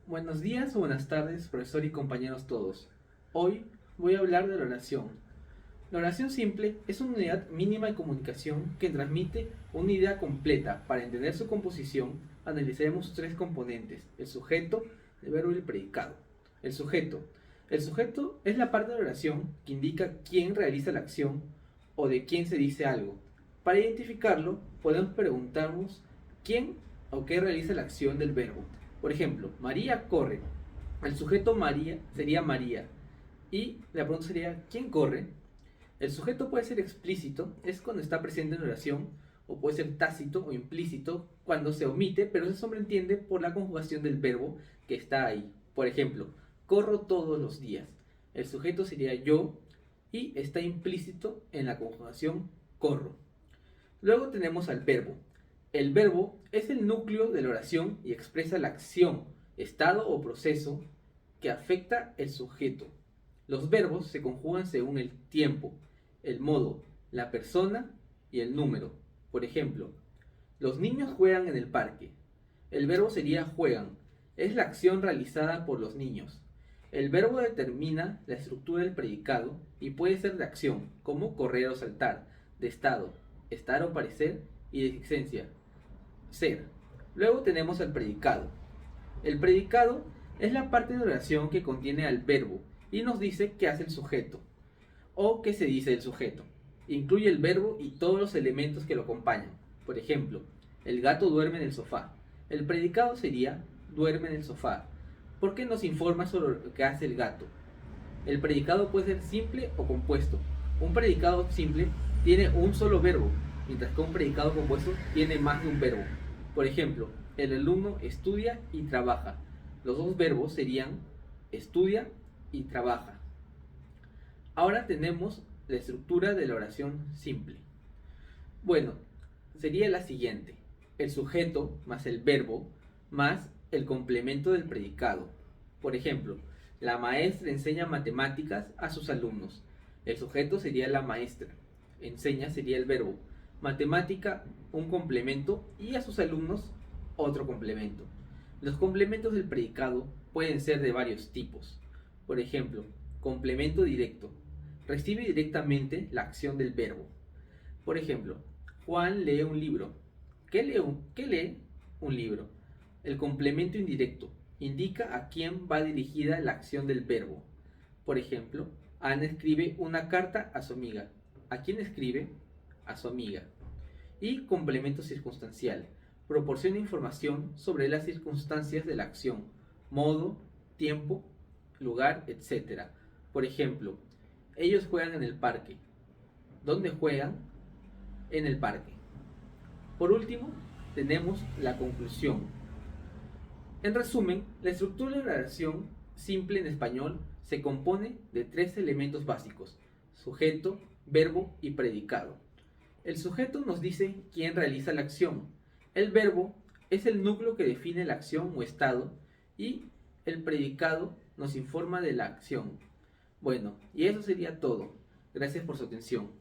Buenos días o buenas tardes, profesor y compañeros todos. Hoy voy a hablar de la oración. La oración simple es una unidad mínima de comunicación que transmite una idea completa. Para entender su composición, analizaremos tres componentes: el sujeto, el verbo y el predicado. El sujeto. El sujeto es la parte de la oración que indica quién realiza la acción o de quién se dice algo. Para identificarlo, podemos preguntarnos quién o qué realiza la acción del verbo. Por ejemplo, María corre. El sujeto María sería María. Y la pregunta sería, ¿quién corre? El sujeto puede ser explícito, es cuando está presente en la oración, o puede ser tácito o implícito cuando se omite, pero se sobreentiende por la conjugación del verbo que está ahí. Por ejemplo, corro todos los días. El sujeto sería yo y está implícito en la conjugación corro. Luego tenemos al verbo. El verbo es el núcleo de la oración y expresa la acción, estado o proceso que afecta el sujeto. Los verbos se conjugan según el tiempo, el modo, la persona y el número. Por ejemplo, los niños juegan en el parque. El verbo sería juegan. Es la acción realizada por los niños. El verbo determina la estructura del predicado y puede ser de acción, como correr o saltar, de estado, estar o parecer, y de existencia, ser. Luego tenemos el predicado. El predicado es la parte de oración que contiene al verbo y nos dice qué hace el sujeto o qué se dice del sujeto. Incluye el verbo y todos los elementos que lo acompañan. Por ejemplo, el gato duerme en el sofá. El predicado sería duerme en el sofá, porque nos informa sobre lo que hace el gato. El predicado puede ser simple o compuesto. Un predicado simple tiene un solo verbo, mientras que un predicado compuesto tiene más de un verbo. Por ejemplo, el alumno estudia y trabaja. Los dos verbos serían estudia y trabaja. Ahora tenemos la estructura de la oración simple. Bueno, sería la siguiente: el sujeto más el verbo más el complemento del predicado. Por ejemplo, la maestra enseña matemáticas a sus alumnos. El sujeto sería la maestra. Enseña sería el verbo. Matemática, un complemento, y a sus alumnos otro complemento. Los complementos del predicado pueden ser de varios tipos. Por ejemplo, complemento directo. Recibe directamente la acción del verbo. Por ejemplo, Juan lee un libro. ¿Qué lee? Un libro. El complemento indirecto indica a quién va dirigida la acción del verbo. Por ejemplo, Ana escribe una carta a su amiga. ¿A quién escribe? A su amiga. Y complemento circunstancial. Proporciona información sobre las circunstancias de la acción, modo, tiempo, lugar, etc. Por ejemplo, ellos juegan en el parque. ¿Dónde juegan? En el parque. Por último, tenemos la conclusión. En resumen, la estructura de la oración simple en español se compone de tres elementos básicos: sujeto, verbo y predicado. El sujeto nos dice quién realiza la acción. El verbo es el núcleo que define la acción o estado y el predicado nos informa de la acción. Bueno, y eso sería todo. Gracias por su atención.